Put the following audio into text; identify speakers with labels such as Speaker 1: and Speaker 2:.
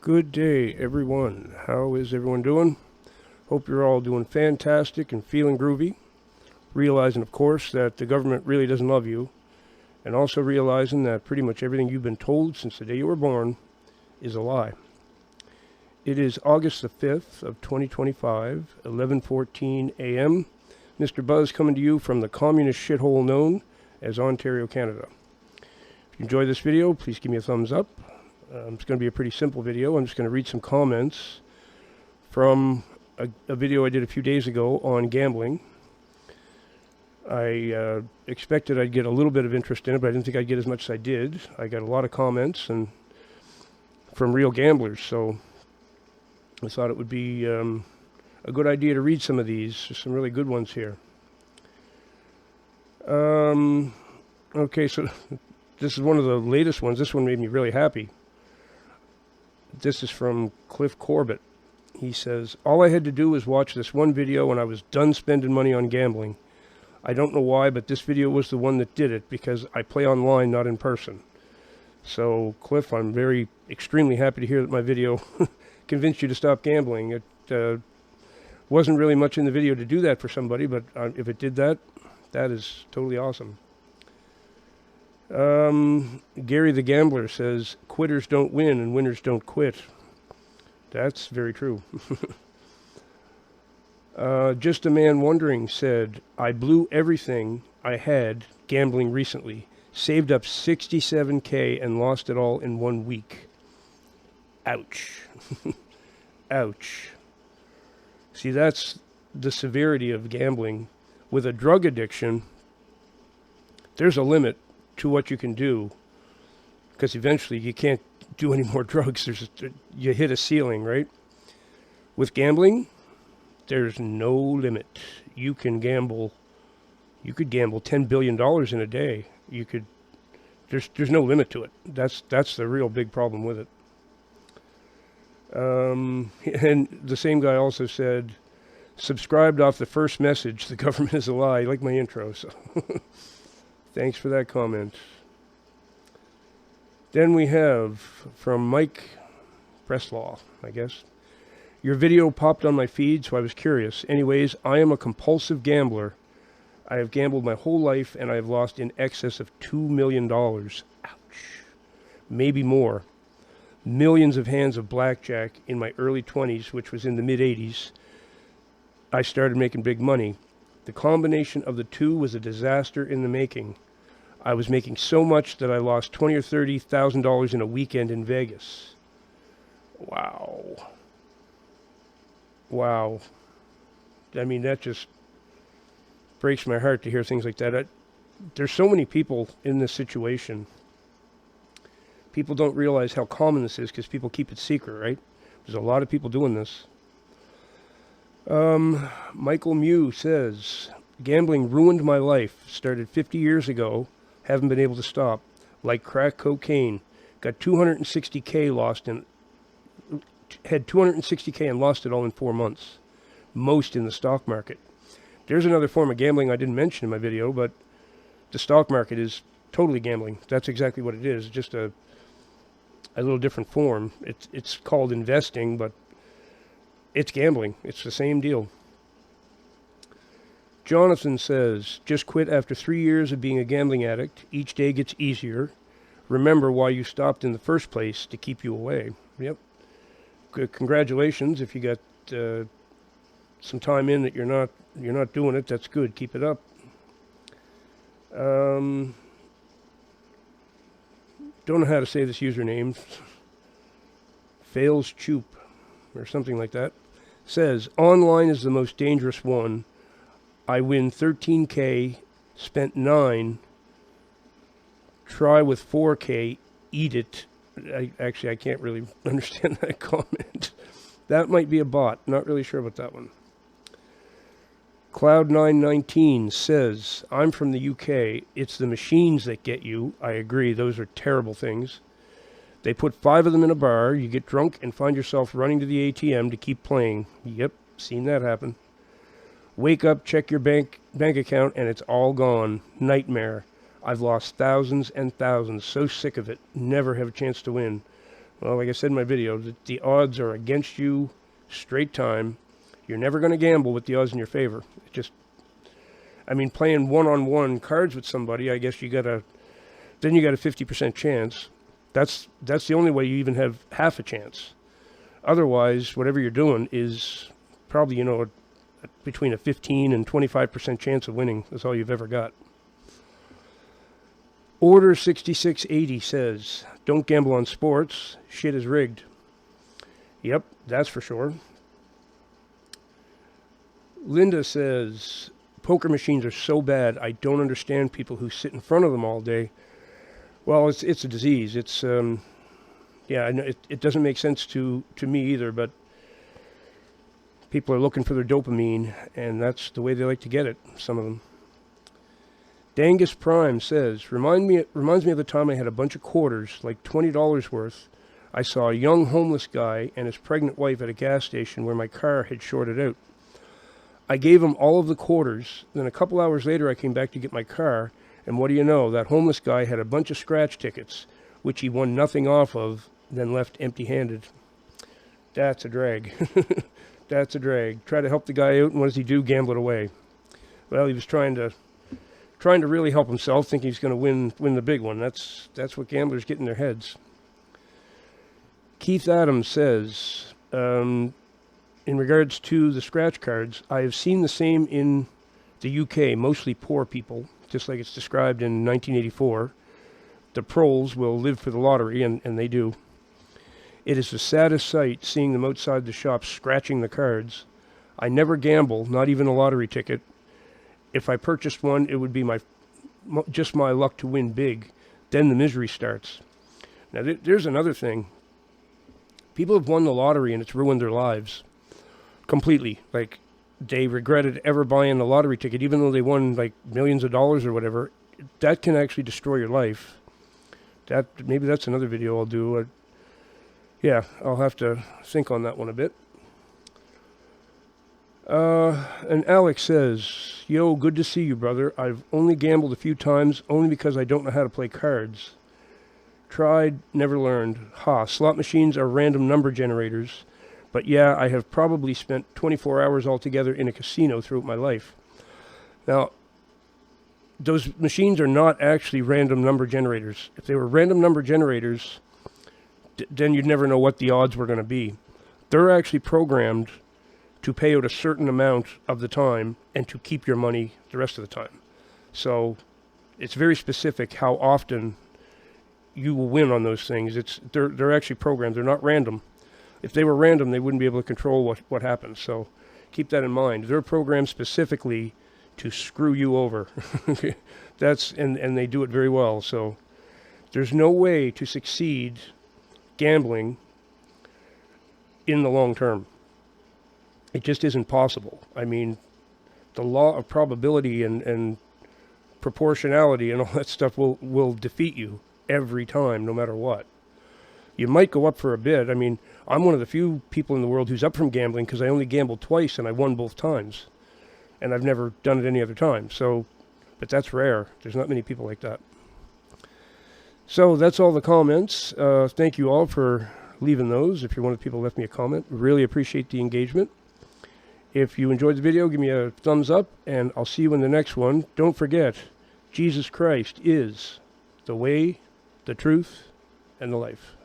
Speaker 1: Good day, everyone. How is everyone doing? Hope you're all doing fantastic and feeling groovy. Realizing, of course, that the government really doesn't love you, and also realizing that pretty much everything you've been told since the day you were born is a lie. It is August the 5th of 2025, 11:14 a.m. Mr. Buzz coming to you from the communist shithole known as Ontario, Canada. If you enjoy this video, please give me a thumbs up. It's going to be a pretty simple video. I'm just going to read some comments from a video I did a few days ago on gambling. I expected I'd get a little bit of interest in it, but I didn't think I'd get as much as I did. I got a lot of comments and from real gamblers, so I thought it would be a good idea to read some of these. There's some really good ones here. Okay, so this is one of the latest ones. This one made me really happy. This is from Cliff Corbett. He says, "All I had to do was watch this one video and I was done spending money on gambling. I don't know why, but this video was the one that did it because I play online, not in person." So, Cliff, I'm extremely happy to hear that my video convinced you to stop gambling. It wasn't really much in the video to do that for somebody, but if it did that, that is totally awesome. Gary the Gambler says, "Quitters don't win and winners don't quit." That's very true. Just a Man Wondering said, "I blew everything I had gambling recently. Saved up $67K and lost it all in 1 week. Ouch." Ouch. See, that's the severity of gambling. With a drug addiction, there's a limit to what you can do, because eventually you can't do any more drugs. You hit a ceiling, right? With gambling, there's no limit. You could gamble $10 billion in a day. There's no limit to it. That's the real big problem with it. And the same guy also said, "Subscribed off the first message, the government is a lie." You like my intro, so thanks for that comment. Then we have from Mike Breslaw, I guess. "Your video popped on my feed, so I was curious. Anyways, I am a compulsive gambler. I have gambled my whole life, and I have lost in excess of $2 million. Ouch. Maybe more. Millions of hands of blackjack in my early 20s, which was in the mid-80s. I started making big money. The combination of the two was a disaster in the making. I was making so much that I lost $20,000 or $30,000 in a weekend in Vegas." Wow. Wow. I mean, that just breaks my heart to hear things like that. There's so many people in this situation. People don't realize how common this is because people keep it secret, right? There's a lot of people doing this. Michael Mew says, "Gambling ruined my life. Started 50 years ago. Haven't been able to stop. Like crack cocaine. Got 260K had 260K and lost it all in 4 months. Most in the stock market." There's another form of gambling I didn't mention in my video, but the stock market is totally gambling. That's exactly what it is. Just a little different form. It's called investing, but it's gambling. It's the same deal. Jonathan says, "Just quit after 3 years of being a gambling addict. Each day gets easier. Remember why you stopped in the first place, to keep you away." Yep. Congratulations if you got some time in that you're not doing it. That's good. Keep it up. Don't know how to say this username. Fails Choop or something like that. Says, "Online is the most dangerous one. I win 13K, spent 9, try with 4K, eat it." I can't really understand that comment. That might be a bot. Not really sure about that one. Cloud919 says, "I'm from the UK. It's the machines that get you." I agree. Those are terrible things. "They put 5 of them in a bar. You get drunk and find yourself running to the ATM to keep playing." Yep, seen that happen. "Wake up, check your bank account, and it's all gone. Nightmare. I've lost thousands and thousands. So sick of it. Never have a chance to win. Well, like I said in my video, the odds are against you straight time. You're never going to gamble with the odds in your favor. It just, I mean, playing one-on-one cards with somebody, I guess you got a 50% chance. That's the only way you even have half a chance. Otherwise, whatever you're doing is probably, between a 15 and 25% chance of winning. That's all you've ever got. Order 6680 says, don't gamble on sports. Shit is rigged. Yep, that's for sure. Linda says, poker machines are so bad, I don't understand people who sit in front of them all day. Well, it's a disease. It's, it doesn't make sense to me either, but people are looking for their dopamine, and that's the way they like to get it, some of them. Dangis Prime says, reminds me of the time I had a bunch of quarters, like $20 worth. I saw a young homeless guy and his pregnant wife at a gas station where my car had shorted out. I gave him all of the quarters. Then a couple hours later, I came back to get my car, and what do you know? That homeless guy had a bunch of scratch tickets, which he won nothing off of, then left empty-handed. That's a drag. That's a drag. Try to help the guy out, and what does he do? Gamble it away. Well, he was trying to really help himself, thinking he's going to win the big one. That's what gamblers get in their heads. Keith Adams says, in regards to the scratch cards, I have seen the same in the UK, mostly poor people, just like it's described in 1984. The proles will live for the lottery, and they do. It is the saddest sight seeing them outside the shop scratching the cards. I never gamble, not even a lottery ticket. If I purchased one, it would be just my luck to win big. Then the misery starts. Now, there's another thing. People have won the lottery and it's ruined their lives completely. Like, they regretted ever buying the lottery ticket, even though they won like millions of dollars or whatever. That can actually destroy your life. Maybe that's another video I'll do. Yeah, I'll have to think on that one a bit. And Alex says, yo, good to see you, brother. I've only gambled a few times, only because I don't know how to play cards. Tried, never learned. Slot machines are random number generators. But yeah, I have probably spent 24 hours altogether in a casino throughout my life. Now, those machines are not actually random number generators. If they were random number generators, then you'd never know what the odds were going to be. They're actually programmed to pay out a certain amount of the time and to keep your money the rest of the time. So it's very specific how often you will win on those things. They're actually programmed. They're not random. If they were random, they wouldn't be able to control what happens. So keep that in mind. They're programmed specifically to screw you over. And they do it very well. So there's no way to succeed gambling in the long term. It just isn't possible. I mean, the law of probability and proportionality and all that stuff will defeat you every time, no matter what. You might go up for a bit. I mean, I'm one of the few people in the world who's up from gambling because I only gambled twice and I won both times. And I've never done it any other time. So, but that's rare. There's not many people like that. So that's all the comments. Thank you all for leaving those. If you're one of the people who left me a comment, really appreciate the engagement. If you enjoyed the video, give me a thumbs up, and I'll see you in the next one. Don't forget, Jesus Christ is the way, the truth, and the life.